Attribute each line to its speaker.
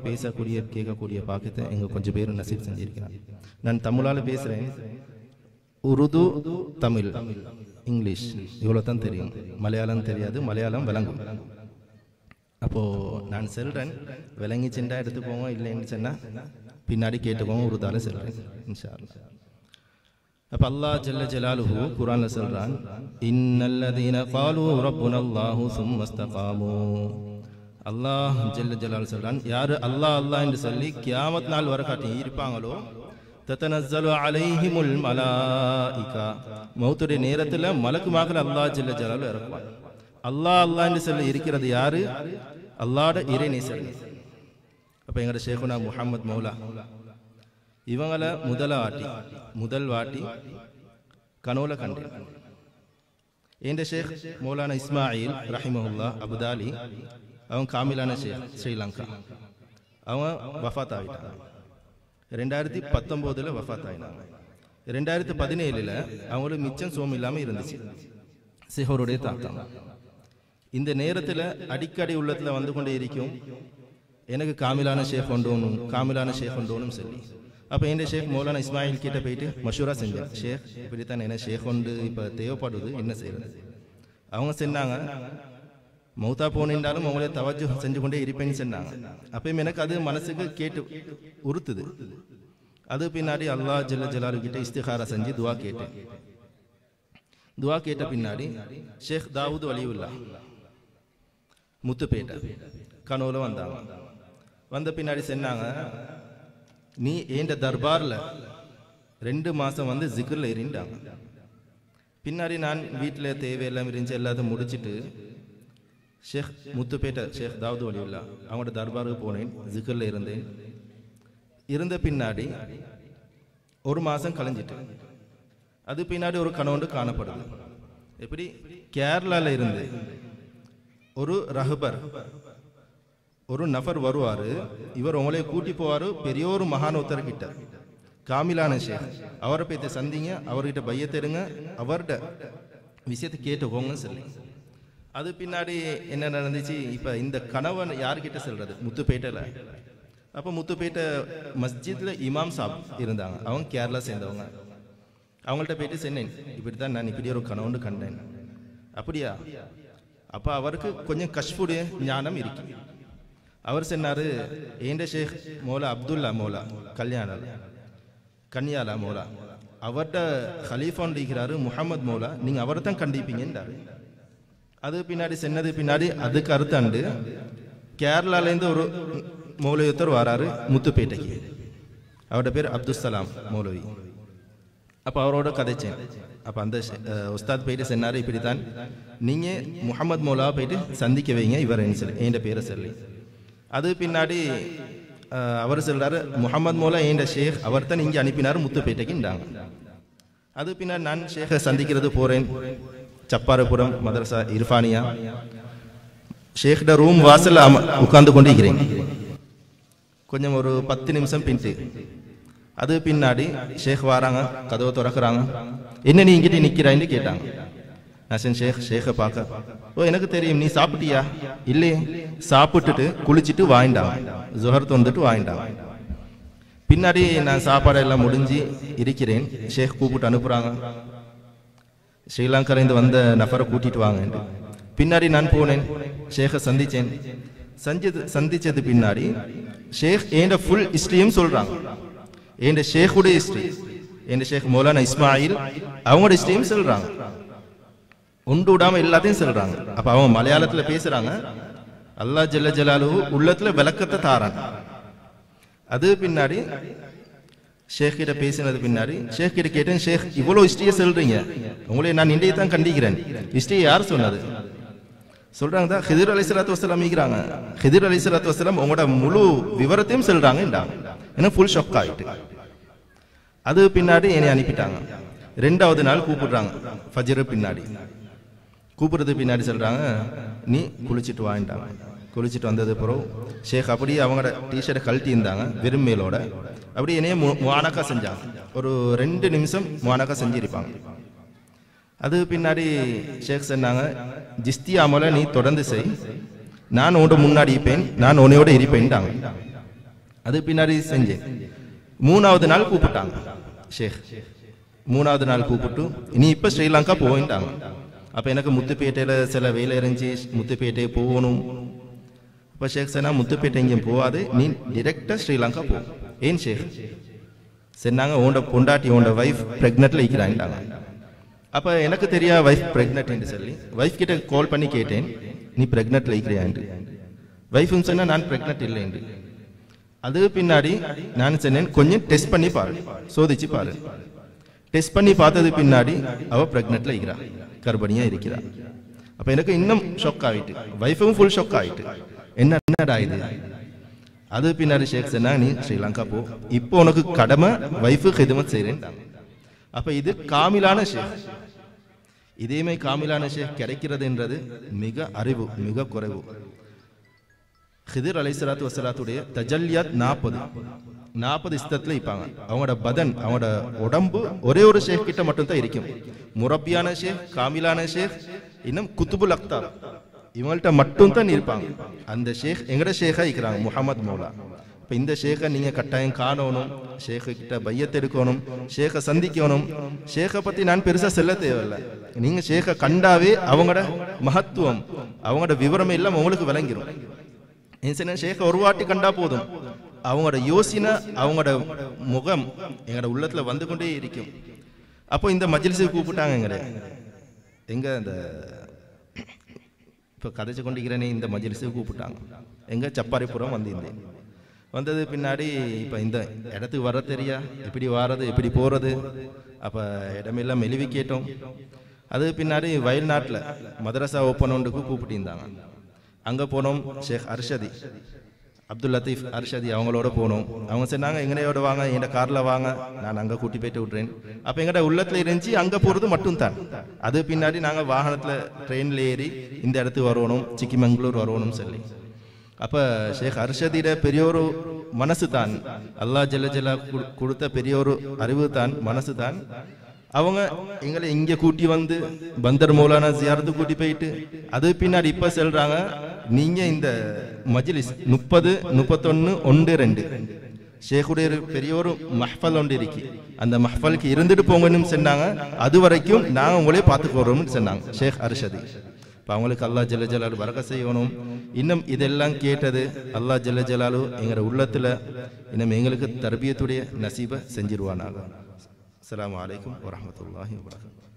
Speaker 1: பேசக்கூடிய கேட்கக்கூடிய பாக்கியத்தை எங்க கொஞ்சம் பேர் நசீப் செஞ்சிருக்கிறான். நான் தமிழால பேசுறேன், உருது, தமிழ், இங்கிலீஷ் இவ்வளோ தான் தெரியும். மலையாளம் தெரியாது, மலையாளம் விளங்கும். அப்போ நான் சொல்றேன், விளங்கி சென்றா எடுத்துக்கோங்க, இல்லைன்னு சொன்னா பின்னாடி கேட்டுக்கோங்க, உருதால சொல்றேன் இன்ஷா அல்லாஹ். அப்ப அல்லாஹ் ஜல்ல ஜலாலுஹு குர்ஆன்ல சொல்றான், இன்னல்லதீன காலு ரப்புனல்லாஹு சும்ம இஸ்தகாமு. அல்லாஹ் ஜல்ல ஜலால் சொல்றான், யாரு அல்லாஹ் அல்லாஹ் என்று சொல்லி கியாமத் நாள் வரை காட்டி இருப்பாங்களோ, தத்தனஸ்ஸலு அலைஹிமுல் மலாயிகா, மௌத்துடைய நேரத்துல மலக்குமார்கள் அல்லாஹ் ஜல்ல ஜலாலு இறக்குவான். அல்லாஹ் அல்லாஹ் என்று சொல்லி இருக்கிறது யாரு? அல்லாஹ்வுடைய இறைநேசர். அப்ப எங்கட ஷேகுனா முஹம்மது மௌலா இவங்கள முதல் வாட்டி கனவுல கண்டேன். என்ற ஷேக் மௌலானா இஸ்மாயில் ரஹிமஹுல்லா அபுதாலி, அவங்க காமிலான ஷேக், ஸ்ரீலங்கா. அவங்க வஃபாத் ஆகிட்டாங்க. 2019 வஃபாத் ஆகினாங்க. 2017 அவங்களுக்கு மிச்சம் சோம் இல்லாமல் இருந்துச்சு, சிஹருடைய தாக்கம். இந்த நேரத்தில் அடிக்கடி உள்ளத்தில் வந்து கொண்டே இருக்கும், எனக்கு காமிலான ஷேக் கொண்டோனும் காமிலான ஷேக் கொண்டோனும் சொல்லி. அப்போ என் ஷேக் மௌலானா இஸ்மாயில் கிட்ட போயிட்டு மஷூரா செஞ்சேன், ஷேக் இப்படித்தான் என்ன ஷேக் கொண்டு இப்போ தேவைப்படுது, என்ன செய்யறது? அவங்க சொன்னாங்க, மௌத்தா போனின்றாலும் அவங்களே தவஜு செஞ்சு கொண்டே இருப்பேன்னு சொன்னாங்க. அப்பயும் எனக்கு அது மனசுக்கு கேட்டு உறுத்துது. அது பின்னாடி அல்லாஹ் ஜல்ல ஜலாலு கிட்ட இஸ்திகாரா செஞ்சு துவா கேட்டேன். துவா கேட்ட பின்னாடி ஷேக் தாவூத் வலியுல்லா முத்துப்பேட்டை கனவுல வந்தாங்க. வந்த பின்னாடி சொன்னாங்க, நீ ஏண்ட தர்பார்ல 2 மாசம் வந்து ஜிக்ரில் இருண்டாங்க. பின்னாடி நான் வீட்டில் தேவையெல்லாம் இருந்துச்சு, எல்லாத்தையும் முடிச்சுட்டு ஷேக் முத்துப்பேட்டை ஷேக் தாவூத் வலியுல்லா அவங்களோட தர்பாருக்கு போனேன், ஜிக்ரில் இருந்தேன். இருந்த பின்னாடி 1 மாசம் கழிஞ்சிட்டு அது பின்னாடி ஒரு கனவுண்டு காணப்படுது. எப்படி? கேரளால இருந்து ஒரு ரஹபர், ஒரு நபர் வருவாரு, இவர் உங்களே கூட்டி போவாரு பெரிய ஒரு மகானோத்தர் கிட்ட, காமிலான ஷேக். அவரை போய் சந்திங்க, அவர்கிட்ட பையத்தெடுங்க, அவர்கிட்ட விஷயத்தை கேட்டுக்கோங்கன்னு சொல்லி. அது பின்னாடி என்ன நடந்துச்சு? இப்ப இந்த கணவன் யார்கிட்ட சொல்றது? முத்துப்பேட்டையில. அப்போ முத்துப்பேட்டை மஸ்ஜித்ல இமாம் சாப் இருந்தாங்க, அவங்க கேரளா சேர்ந்தவங்க. அவங்கள்ட்ட போயிட்டு சொன்னேன், இப்படித்தான் நான் இப்படி ஒரு கனவுண்டு கண்டேன். அப்படியா? அப்ப அவருக்கு கொஞ்சம் கஷ்புடைய ஞானம் இருக்கு. அவர் சொன்னாரு, ஏண்ட ஷேக் மௌலா அப்துல்லா மௌலா கன்யாலா மௌலா, அவர்கிட்ட ஹலீஃபான் இருக்கிறாரு முஹம்மது மௌலா, நீங்க அவரை தான் கண்டிப்பீங்கன்றாரு. அது பின்னாடி சொன்னது பின்னாடி அதுக்கு அறுத்தாண்டு கேரளாலேருந்து ஒரு மௌலவியத்தர் வராரு முத்துப்பேட்டைக்கு. அவரோட பேர் அப்துல்சலாம் மௌலவி. அப்போ அவரோட கதைச்சேன். அப்போ அந்த உஸ்தாத் போயிட்டு சொன்னாரு, இப்படித்தான் நீங்க முஹம்மது மௌலாவை போயிட்டு சந்திக்க வைங்க இவர் சொல்லி என் பேரை சொல்லி. அது பின்னாடி அவர் சொல்றாரு, முஹம்மது மௌலா என் ஷேக், அவர் தான் இங்கே அனுப்பினார் முத்துப்பேட்டைக்குன்றாங்க. அது பின்னாடி நான் ஷேக்கை சந்திக்கிறது போறேன், சப்பாரபுரம் மதரசா இர்ஃபானியா. ஷேக்ட ரூம் வாசல் உட்கார்ந்து கொண்டு இருக்கிறேன். கொஞ்சம் ஒரு 10 நிமிஷம் பின்ட்டு அது பின்னாடி ஷேக் வராங்க, கதவை திறக்கிறாங்க. என்ன நீ இங்கிட்ட நிக்கிறான்னு கேட்டாங்க. நான் ஷேக்கை பார்க்க, ஓ எனக்கு தெரியும், நீ சாப்பிட்டியா? இல்லையே. சாப்பிட்டுட்டு குளிச்சுட்டு வாங்கிட்டாங்க, ஜுஹர் வந்துட்டு வாங்கிட்டாங்க. பின்னாடி நான் சாப்பாடு எல்லாம் முடிஞ்சு இருக்கிறேன், ஷேக் கூப்பிட்டு அனுப்புறாங்க, ஸ்ரீலங்காலேருந்து வந்த நபரை கூட்டிட்டு வாங்க. பின்னாடி நான் போனேன், ஷேக்கை சந்திச்சேன். சந்திச்சது பின்னாடி ஷேக் ஏண்ட ஃபுல் ஹிஸ்டரியும் சொல்றாங்க. ஏண்ட ஷேக்குடைய ஹிஸ்டரி, ஏண்ட ஷேக் மௌலானா இஸ்மாயில் அவங்களோட ஹிஸ்டரியும் சொல்றாங்க. ஒன்று விடாம எல்லாத்தையும் சொல்றாங்க. அப்ப அவங்க மலையாளத்துல பேசுறாங்க. அல்லாஹ் ஜல்ல ஜலாலுஹு உள்ளத்துல விளக்கத்தை தாரான். அது பின்னாடி ஷேக் கிட்ட பேசினது பின்னாடி ஷேக் கிட்ட கேட்டேன், ஷேக் இவ்வளவு ஹிஸ்டரியை சொல்றீங்க, உங்களை நான் இன்றைய தான் கண்டிக்கிறேன், ஹிஸ்டரி யார் சொன்னது? சொல்றாங்க தான் ஹிதர் அலைஹிஸ்ஸலாத்து வஸ்ஸலாம் இருக்கிறாங்க. ஹிதர் அலைஹிஸ்ஸலாத்து வஸ்ஸலாம் உங்களோட முழு விவரத்தையும் சொல்றாங்க. எனக்கு ஃபுல் ஷாக் ஆயிட்டு. அது பின்னாடி என்னை அனுப்பிட்டாங்க. 2வது நாள் கூப்பிடுறாங்க, ஃபஜ்ர் பின்னாடி கூப்பிடுறது பின்னாடி சொல்றாங்க, நீ குளிச்சுட்டு வாங்கிட்டாங்க. குளிச்சுட்டு வந்தது பிறகு ஷேக் அப்படியே அவங்களோட டிஷர்ட்டை கழட்டி இருந்தாங்க வெறும் மேலோட, அப்படி என்னைய முஆனகா செஞ்சாங்க. ஒரு 2 நிமிஷம் முஆனகா செஞ்சிருப்பாங்க. அது பின்னாடி ஷேக் சொன்னாங்க, ஜிஸ்தி அமலை நீ தொடர்ந்து செய், நான் உன்னோட முன்னாடி இருப்பேன், நான் உன்னையோட இருப்பேன்ட்டாங்க. அது பின்னாடி செஞ்சேன். 3வது நாள் கூப்பிட்டாங்க ஷேக். 3வது நாள் கூப்பிட்டு நீ இப்போ ஸ்ரீலங்கா போயிட்டாங்க. அப்போ எனக்கு முத்துப்பேட்டையில் சில வேலை இருந்துச்சு, முத்துப்பேட்டை போகணும். அப்போ ஷேக் சொன்னா முத்துப்பேட்டை எங்கேயும் போகாது, நீ டிரெக்டாக ஸ்ரீலங்கா போ. ஏன் ஷேக் சொன்னாங்க, உன்னோட பொண்டாட்டி உன்னோட வைஃப் ப்ரெக்னெண்ட்டில் இருக்கிறாங்க. அப்போ எனக்கு தெரியா வைஃப் ப்ரெக்னென்ட்னு சொல்லி வைஃப் கிட்ட கால் பண்ணி கேட்டேன், நீ ப்ரெக்னெண்ட்டில் இருக்கிறியாண்டு. வைஃப்னு சொன்னால் நான் ப்ரெக்னென்ட் இல்லைண்டு. அது பின்னாடி நான் சொன்னேன், கொஞ்சம் டெஸ்ட் பண்ணி பாரு, சோதிச்சு பாரு. டெஸ்ட் பண்ணி பார்த்தது பின்னாடி அவள் ப்ரெக்னெண்ட்டில் இருக்கிறா, கர்ப்பிணியாக இருக்கிறா. அப்போ எனக்கு இன்னும் ஷாக் ஆகிட்டு, வைஃபும் ஃபுல் ஷாக் ஆகிட்டு, என்னடா இது. அது பின்னாடி ஷேக் சொன்னா, நீ ஸ்ரீலங்கா போ, இப்போ உனக்கு கடமை வைஃபு ஹிதமத் செய்கிறேன். அப்போ இது காமிலான ஷேக். இதேமே காமிலான ஷேக் கிடைக்கிறதுன்றது மிக அறிவு, மிக குறைவு. ஹிதிர் அலைஹிஸ்ஸலாத்து வஸ்ஸலாத்துடைய தஜல்லியாத் 40 இஸ்தத்தில் இருப்பாங்க. அவங்களோட பதன், அவங்களோட உடம்பு ஒரே ஒரு ஷேக் கிட்ட மட்டும்தான் இருக்கும். முரப்பியான ஷேக், காமிலான ஷேக், இன்னும் குத்துபுல் அக்தார், இவங்கள்ட்ட மட்டும்தான் இருப்பாங்க. அந்த ஷேக் எங்கட ஷேக்கா இருக்கிறாங்க, முஹம்மது மௌலா. இப்போ இந்த ஷேக்கை நீங்கள் கட்டாயம் காணணும், ஷேக்கு கிட்ட பையத் எடுக்கணும், ஷேக்கை சந்திக்கணும். ஷேக்கை பற்றி நான் பெருசாக சொல்ல தேவையில்லை. நீங்கள் ஷேக்கை கண்டாவே அவங்களோட மகத்துவம், அவங்களோட விவரம் எல்லாம் உங்களுக்கு விளங்கிடும். ஏன் ஷேக்கை ஒரு வாட்டி கண்டா போதும், அவங்களோட யோசனை, அவங்களோட முகம் எங்களோட உள்ளத்தில் வந்து கொண்டே இருக்கும். அப்போ இந்த மஜ்லிஸுக்கு கூப்பிட்டாங்க. எங்கே அந்த இப்போ கதைச்சு கொண்டிருக்கிறேனே இந்த மஜ்லிஸுக்கு கூப்பிட்டாங்க. எங்கே சப்பாரிபுரம் வந்திருந்தேன். வந்தது பின்னாடி இப்போ இந்த இடத்துக்கு வர தெரியா, எப்படி வாரது எப்படி போகிறது. அப்போ இடமெல்லாம் மெலிவி கேட்டோம். அது பின்னாடி வயல்நாட்டில் மதரசா ஓப்பன் ஒன்றுக்கு கூப்பிட்டிருந்தாங்க. அங்கே போனோம். ஷேக் அர்ஷதி, அப்துல் லத்தீஃப் அர்ஷதி அவங்களோட போனோம். அவங்க சொன்னாங்க, எங்கனையோட வாங்க, என் காரில் வாங்க, நான் அங்கே கூட்டி போயிட்டு விட்றேன். அப்போ எங்கள்ட உள்ளத்தில் இருந்துச்சு அங்கே போகிறது மட்டும்தான். அது பின்னாடி நாங்கள் வாகனத்தில் ட்ரெயினில் ஏறி இந்த இடத்துக்கு வரணும், சிக்கிமங்களூர் வரணும் சொல்லி. அப்போ ஷேக் அர்ஷதியோட பெரியோரு மனசு தான், அல்லாஹ் ஜல்ல ஜல்லா கொடுத்த பெரியோரு அறிவு தான், மனசு தான். அவங்க எங்களை இங்கே கூட்டி வந்து பந்தர் மௌலானா ஜியாரத்து கூட்டி போயிட்டு அது பின்னாடி இப்போ சொல்கிறாங்க, நீங்கள் இந்த மஜ்லிஸ் 30, 31, 1, 2 ஷேக்குடைய பெரியோரு மஹ்ஃபல் ஒன்று இருக்கு, அந்த மஹ்ஃபலுக்கு இருந்துட்டு போங்கன்னு சொன்னாங்க. அது வரைக்கும் நாங்கள் உங்களே பார்த்துக்கோறோம்னு சொன்னாங்க ஷேக் அர்ஷதி. இப்போ அவங்களுக்கு அல்லாஹ் ஜல்ல ஜலாலு பரக்கத் செய்யணும். இன்னும் இதெல்லாம் கேட்டது அல்லாஹ் ஜல்ல ஜலாலு எங்களோட உள்ளத்தில் இன்னும் எங்களுக்கு தர்பியத்துடைய நசீபை செஞ்சிருவானாங்க. அஸ்ஸலாமு அலைக்கும் வரஹ்மத்துல்லாஹி வபரகாத்துஹு.